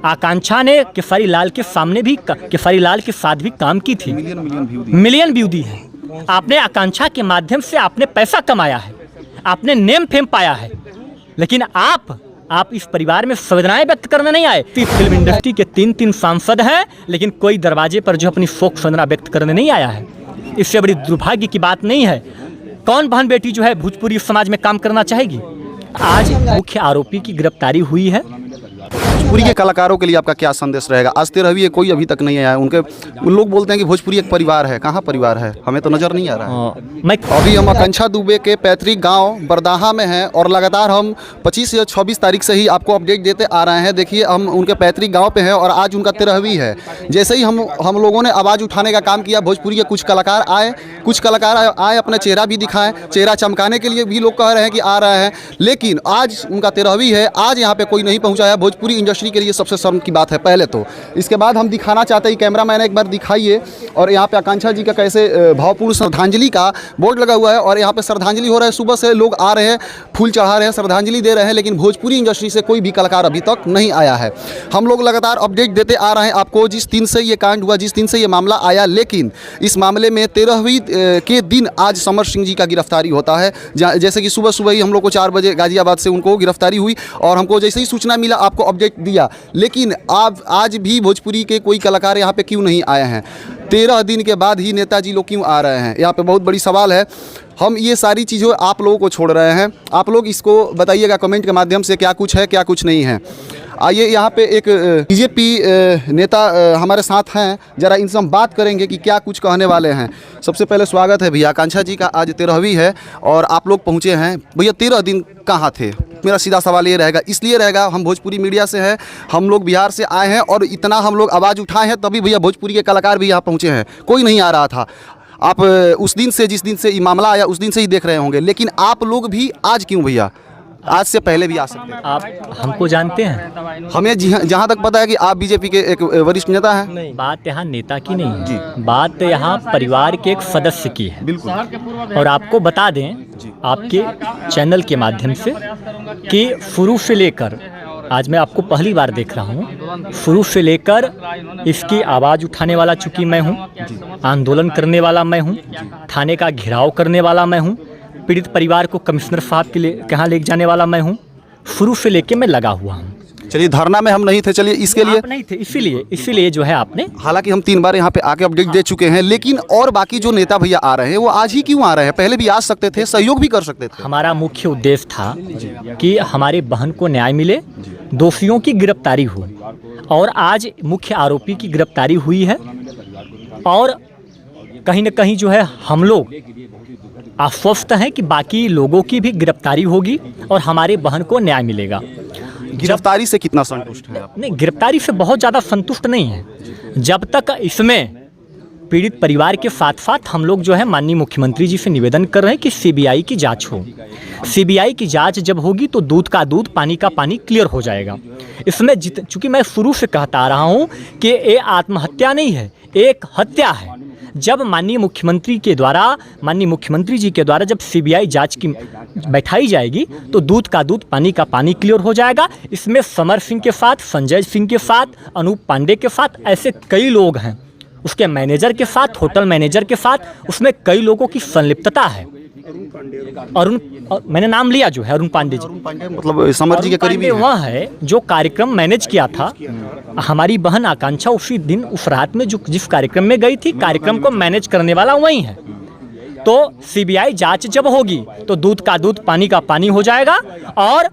आकांक्षा ने केसरी लाल के सामने भी, केसरी लाल के साथ भी काम की थी, मिलियन व्यू दी है। आपने आकांक्षा के माध्यम से आपने पैसा कमाया है, आपने नेम फेम पाया है, लेकिन आप इस परिवार में संवेदनाएं व्यक्त करने नहीं आए। फिल्म इंडस्ट्री के 3 सांसद हैं, लेकिन कोई दरवाजे पर जो अपनी शोक संवेदना व्यक्त करने नहीं आया है। इससे बड़ी दुर्भाग्य की बात नहीं है। कौन बहन बेटी जो है भोजपुरी समाज में काम करना चाहेगी? आज मुख्य आरोपी की गिरफ्तारी हुई है। भोजपुरी के कलाकारों के लिए आपका क्या संदेश रहेगा? आज 13वीं कोई अभी तक नहीं आया। उन लोग बोलते हैं कि भोजपुरी एक परिवार है। कहाँ परिवार है? हमें तो नजर नहीं आ रहा है। अभी हम आकांक्षा दुबे के पैतृक गांव बरदाहा में हैं और लगातार हम 25 या 26 तारीख से ही आपको अपडेट देते आ रहे हैं। देखिए, हम उनके पैतृक गाँव पे हैं और आज उनका 13वीं है। जैसे ही हम लोगों ने आवाज़ उठाने का काम किया, भोजपुरी के कुछ कलाकार आए, अपना चेहरा भी दिखाएं, चेहरा चमकाने के लिए भी लोग कह रहे हैं कि आ रहे हैं, लेकिन आज उनका 13वीं है। आज यहाँ पे कोई नहीं पहुँचा है। भोजपुरी इंडस्ट्री के लिए सबसे शर्म की बात है पहले तो। इसके बाद हम दिखाना चाहते हैं, कैमरा मैन एक बार दिखाइए, और यहाँ पे आकांक्षा जी का कैसे भावपूर्ण श्रद्धांजलि का बोर्ड लगा हुआ है और यहाँ पे श्रद्धांजलि हो रहा है। सुबह से लोग आ रहे हैं, फूल चढ़ा रहे हैं, श्रद्धांजलि दे रहे हैं, लेकिन भोजपुरी इंडस्ट्री से कोई भी कलाकार अभी तक नहीं आया है। हम लोग लगातार अपडेट देते आ रहे हैं आपको। जिस दिन से ये कांड हुआ, जिस दिन से ये मामला आया, लेकिन इस मामले में 13वीं के दिन आज समर सिंह जी का गिरफ्तारी होता है। जैसे कि सुबह ही हम लोग को 4 बजे गाजियाबाद से उनको गिरफ्तारी हुई और हमको जैसे ही सूचना मिला आपको अपडेट दिया। लेकिन आज भी भोजपुरी के कोई कलाकार यहाँ पे क्यों नहीं आए हैं? 13 दिन के बाद ही नेताजी लोग क्यों आ रहे हैं? यहाँ पे बहुत बड़ी सवाल है। हम ये सारी चीज़ें आप लोगों को छोड़ रहे हैं। आप लोग इसको बताइएगा कमेंट के माध्यम से, क्या कुछ है क्या कुछ नहीं है। आइए, यहाँ पे एक बीजेपी नेता हमारे साथ हैं, ज़रा इनसे हम बात करेंगे कि क्या कुछ कहने वाले हैं। सबसे पहले स्वागत है भैया। आकांक्षा जी का आज 13वीं है और आप लोग पहुँचे हैं। भैया 13 दिन कहाँ थे? मेरा सीधा सवाल ये रहेगा, इसलिए रहेगा, हम भोजपुरी मीडिया से हैं, हम लोग बिहार से आए हैं और इतना हम लोग आवाज़ उठाए हैं, तभी भैया भोजपुरी के कलाकार भी यहाँ पहुँचे हैं। कोई नहीं आ रहा था। आप उस दिन से, जिस दिन से ये मामला आया, उस दिन से ही देख रहे होंगे, लेकिन आप लोग भी आज क्यों भैया? आज से पहले भी आ सकते हैं। आप हमको जानते हैं? हमें जहाँ तक पता है कि आप बीजेपी के एक वरिष्ठ नेता हैं। बात यहाँ नेता की नहीं है जी, बात यहाँ परिवार के एक सदस्य की है। बिल्कुल। और आपको बता दें आपके चैनल के माध्यम से कि शुरू से लेकर, आज मैं आपको पहली बार देख रहा हूँ, शुरू से लेकर इसकी आवाज़ उठाने वाला चूँकि मैं हूँ, आंदोलन करने वाला मैं हूँ, थाने का घेराव करने वाला मैं हूँ, पीड़ित परिवार को कमिश्नर साहब के लिए कहाँ ले जाने वाला मैं हूँ। शुरू से लेके मैं लगा हुआ हूँ। चलिए, धरना में हम नहीं थे, चलिए इसके लिए नहीं थे, इसीलिए जो है आपने, हालांकि हम 3 बार यहाँ पे आके अपडेट दे चुके हैं, लेकिन और बाकी जो नेता भैया आ रहे हैं वो आज ही क्यों आ रहे हैं? पहले भी आ सकते थे, सहयोग भी कर सकते थे। हमारा मुख्य उद्देश्य था कि हमारे बहन को न्याय मिले, दोषियों की गिरफ्तारी हो, और आज मुख्य आरोपी की गिरफ्तारी हुई है और कहीं न कहीं जो है हम लोग आश्वस्त हैं कि बाकी लोगों की भी गिरफ्तारी होगी और हमारे बहन को न्याय मिलेगा। गिरफ्तारी से कितना संतुष्ट है आप? नहीं, गिरफ्तारी से बहुत ज़्यादा संतुष्ट नहीं है। जब तक इसमें पीड़ित परिवार के साथ साथ हम लोग जो है माननीय मुख्यमंत्री जी से निवेदन कर रहे हैं कि सीबीआई की जांच हो। सीबीआई की जांच जब होगी तो दूध का दूध, पानी का पानी क्लियर हो जाएगा। इसमें चूँकि मैं शुरू से कहता आ रहा हूँ कि ये आत्महत्या नहीं है, एक हत्या है। जब माननीय मुख्यमंत्री जी के द्वारा जब सीबीआई जांच की बैठाई जाएगी तो दूध का दूध, पानी का पानी क्लियर हो जाएगा। इसमें समर सिंह के साथ, संजय सिंह के साथ, अनूप पांडे के साथ, ऐसे कई लोग हैं, उसके मैनेजर के साथ, होटल मैनेजर के साथ, उसमें कई लोगों की संलिप्तता है। अरुण, मैंने नाम लिया जो है अरुण पांडे जी, मतलब समर जी के करीबी वह है जो कार्यक्रम मैनेज किया था। हमारी बहन आकांक्षा उसी दिन, उस रात में जिस कार्यक्रम में गई थी, कार्यक्रम को मैनेज करने वाला वही है। तो सीबीआई जांच जब होगी तो दूध का दूध, पानी का पानी हो जाएगा और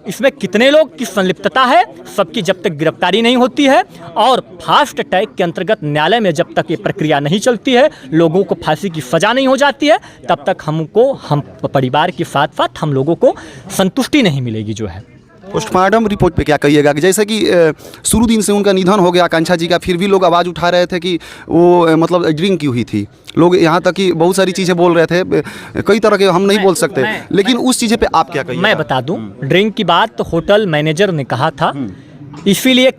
इसमें कितने लोग की संलिप्तता है सबकी जब तक गिरफ्तारी नहीं होती है और फास्ट ट्रैक के अंतर्गत न्यायालय में जब तक ये प्रक्रिया नहीं चलती है, लोगों को फांसी की सजा नहीं हो जाती है, तब तक हम परिवार के साथ साथ हम लोगों को संतुष्टि नहीं मिलेगी जो है। पोस्टमार्टम रिपोर्ट पे क्या कहिएगा कि जैसे कि शुरू दिन से उनका निधन हो गया आकांक्षा जी का, फिर भी लोग आवाज़ उठा रहे थे कि वो मतलब ड्रिंक की हुई थी। लोग यहाँ तक कि बहुत सारी चीज़ें बोल रहे थे, कई तरह के हम नहीं बोल सकते, लेकिन उस चीज़ पे आप क्या कहिएगा? मैं बता दूं, ड्रिंक की बात तो होटल मैनेजर ने कहा था, इसीलिए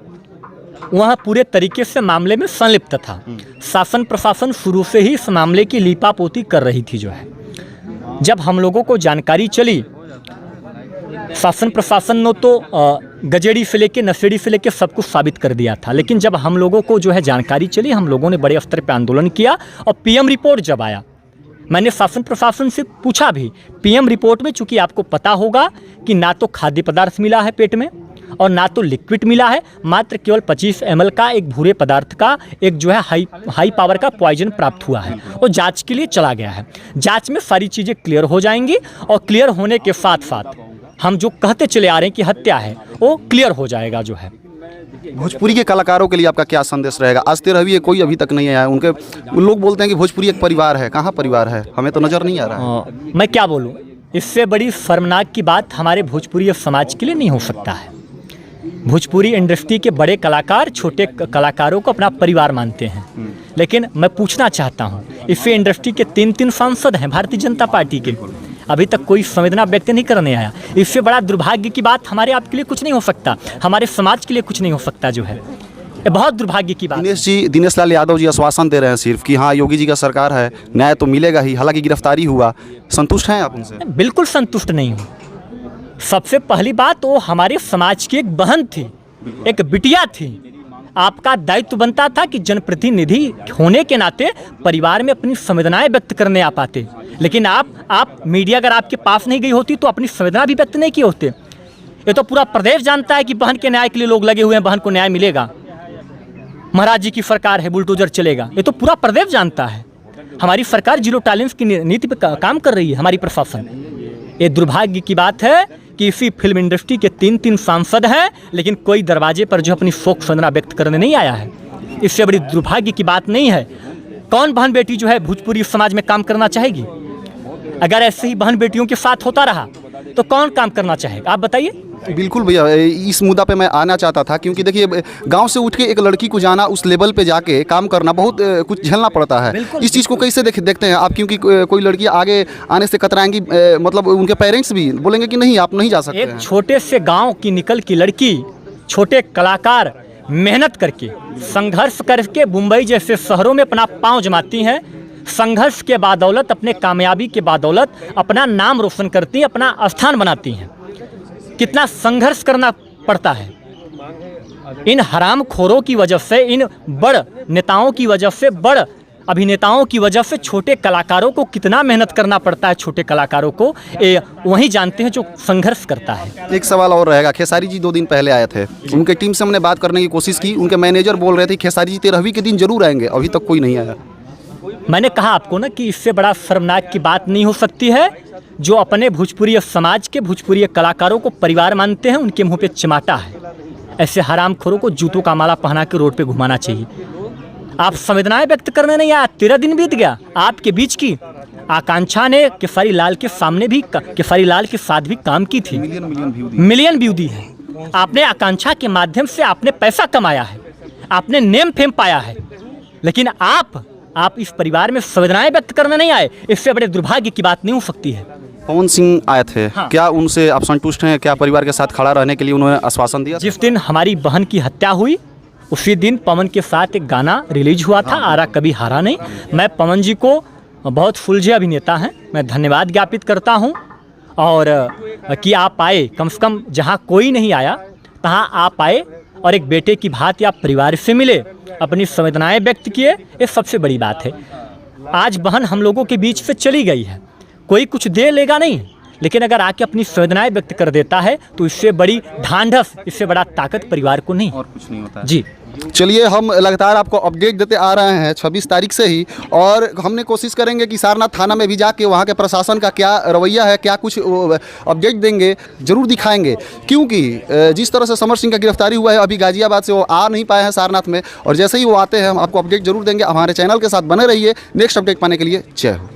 वह पूरे तरीके से मामले में संलिप्त था। शासन प्रशासन शुरू से ही इस मामले की लीपापोती कर रही थी जो है। जब हम लोगों को जानकारी चली शासन प्रशासन ने तो गजेड़ी से लेके नशेड़ी से लेके सब कुछ साबित कर दिया था, लेकिन जब हम लोगों को जो है जानकारी चली, हम लोगों ने बड़े स्तर पे आंदोलन किया और पीएम रिपोर्ट जब आया, मैंने शासन प्रशासन से पूछा भी। पीएम रिपोर्ट में चूंकि आपको पता होगा कि ना तो खाद्य पदार्थ मिला है पेट में और ना तो लिक्विड मिला है, मात्र केवल 25 ml का एक भूरे पदार्थ का एक जो है हाई पावर का पॉइजन प्राप्त हुआ है और जांच के लिए चला गया है। जांच में सारी चीज़ें क्लियर हो जाएंगी और क्लियर होने के साथ साथ हम जो कहते चले आ रहे हैं कि हत्या है वो क्लियर हो जाएगा जो है। भोजपुरी के कलाकारों के लिए आपका क्या संदेश रहेगा? आज 13 भी कोई अभी तक नहीं आया, उनके लोग बोलते हैं कि भोजपुरी एक परिवार है, कहाँ परिवार है? हमें तो नज़र नहीं आ रहा है। मैं क्या बोलूँ, इससे बड़ी शर्मनाक की बात हमारे भोजपुरी समाज के लिए नहीं हो सकता है। भोजपुरी इंडस्ट्री के बड़े कलाकार छोटे कलाकारों को अपना परिवार मानते हैं, लेकिन मैं पूछना चाहता हूँ, इससे इंडस्ट्री के 3 सांसद हैं भारतीय जनता पार्टी के, अभी तक कोई संवेदना व्यक्त नहीं करने आया। इससे बड़ा दुर्भाग्य की बात हमारे आपके लिए कुछ नहीं हो सकता, हमारे समाज के लिए कुछ नहीं हो सकता जो है, ये बहुत दुर्भाग्य की बात। दिनेश लाल यादव जी आश्वासन दे रहे हैं सिर्फ कि हाँ योगी जी का सरकार है, न्याय तो मिलेगा ही, हालांकि गिरफ्तारी हुआ, संतुष्ट हैं आप उनसे? बिल्कुल संतुष्ट नहीं हूँ। सबसे पहली बात, वो हमारे समाज की एक बहन थी, एक बिटिया थी। आपका दायित्व बनता था कि जनप्रतिनिधि होने के नाते परिवार में अपनी संवेदनाएं व्यक्त करने आ पाते, लेकिन आप मीडिया अगर आपके पास नहीं गई होती तो अपनी संवेदना भी व्यक्त नहीं किए होते। ये तो पूरा प्रदेश जानता है कि बहन के न्याय के लिए लोग लगे हुए हैं, बहन को न्याय मिलेगा, महाराज जी की सरकार है, बुलडोजर चलेगा, ये तो पूरा प्रदेश जानता है। हमारी सरकार जीरो टॉलरेंस की नीति पर काम कर रही है, हमारी प्रशासन। ये दुर्भाग्य की बात है कि इसी फिल्म इंडस्ट्री के 3 सांसद हैं, लेकिन कोई दरवाजे पर जो अपनी शोक संवेदना व्यक्त करने नहीं आया है। इससे बड़ी दुर्भाग्य की बात नहीं है। कौन बहन बेटी जो है भोजपुरी समाज में काम करना चाहेगी? अगर ऐसे ही बहन बेटियों के साथ होता रहा तो कौन काम करना चाहेगा, आप बताइए। बिल्कुल भैया, इस मुद्दा पे मैं आना चाहता था, क्योंकि देखिए गांव से उठ के एक लड़की को जाना, उस लेवल पे जाके काम करना, बहुत कुछ झेलना पड़ता है। इस चीज़ को कैसे देखते हैं आप? क्योंकि कोई लड़की आगे आने से कतराएंगी, मतलब उनके पेरेंट्स भी बोलेंगे कि नहीं आप नहीं जा सकते। एक छोटे से गाँव की निकल की लड़की, छोटे कलाकार मेहनत करके संघर्ष करके मुंबई जैसे शहरों में अपना पाँव जमाती हैं, संघर्ष के बादौलत, अपने कामयाबी के बादौलत अपना नाम रोशन करती हैं, अपना स्थान बनाती हैं। कितना संघर्ष करना पड़ता है। इन हरामखोरों की वजह से, इन बड़ नेताओं की वजह से, बड़ अभिनेताओं की वजह से छोटे कलाकारों को कितना मेहनत करना पड़ता है। छोटे कलाकारों को वही जानते हैं जो संघर्ष करता है। एक सवाल और रहेगा, खेसारी जी 2 दिन पहले आए थे, उनके टीम से हमने बात करने की कोशिश की, उनके मैनेजर बोल रहे थे खेसारी जी 13वीं के दिन जरूर आएंगे, अभी तक कोई नहीं आया। मैंने कहा आपको ना कि इससे बड़ा शर्मनाक की बात नहीं हो सकती है। जो अपने भोजपुरी समाज के, भोजपुरी कलाकारों को परिवार मानते हैं, उनके मुंह पे चिमाटा है। ऐसे हरामखोरों को जूतों का माला पहना के रोड पे घुमाना चाहिए। आप संवेदनाएं व्यक्त करने नहीं आया, 13 दिन बीत गया। आपके बीच की आकांक्षा ने खेसारी लाल के सामने भी, खेसारी लाल के साथ भी काम की थी, मिलियन व्यू दी है। आपने आकांक्षा के माध्यम से आपने पैसा कमाया है, आपने नेम फेम पाया है, लेकिन आप इस परिवार में संवेदनाएं व्यक्त करने नहीं आए। इससे बड़े दुर्भाग्य की बात नहीं हो सकती है। पवन सिंह आए थे, हाँ। क्या उनसे आप संतुष्ट हैं? क्या परिवार के साथ खड़ा रहने के लिए उन्होंने आश्वासन दिया? जिस दिन हमारी बहन की हत्या हुई उसी दिन पवन के साथ एक गाना रिलीज हुआ था, आरा कभी हारा नहीं। मैं पवन जी को, बहुत सुलझे अभिनेता हैं, मैं धन्यवाद ज्ञापित करता हूं, और कि आप आए, कम से कम जहां कोई नहीं आया तहां आप आए और एक बेटे की भांति आप परिवार से मिले, अपनी संवेदनाएं व्यक्त किए, ये सबसे बड़ी बात है। आज बहन हम लोगों के बीच से चली गई है, कोई कुछ दे लेगा नहीं, लेकिन अगर आके अपनी संवेदनाएं व्यक्त कर देता है तो इससे बड़ी ढांढस, इससे बड़ा ताकत परिवार को नहीं, और कुछ नहीं होता है। जी चलिए, हम लगातार आपको अपडेट देते आ रहे हैं 26 तारीख से ही, और हमने कोशिश करेंगे कि सारनाथ थाना में भी जाके वहाँ के प्रशासन का क्या रवैया है, क्या कुछ अपडेट देंगे, जरूर दिखाएंगे। क्योंकि जिस तरह से समर सिंह का गिरफ्तारी हुआ है, अभी गाजियाबाद से वो आ नहीं पाए हैं सारनाथ में, और जैसे ही वो आते हैं हम आपको अपडेट जरूर देंगे। हमारे चैनल के साथ बने रहिए। नेक्स्ट अपडेट पाने के लिए जय हो।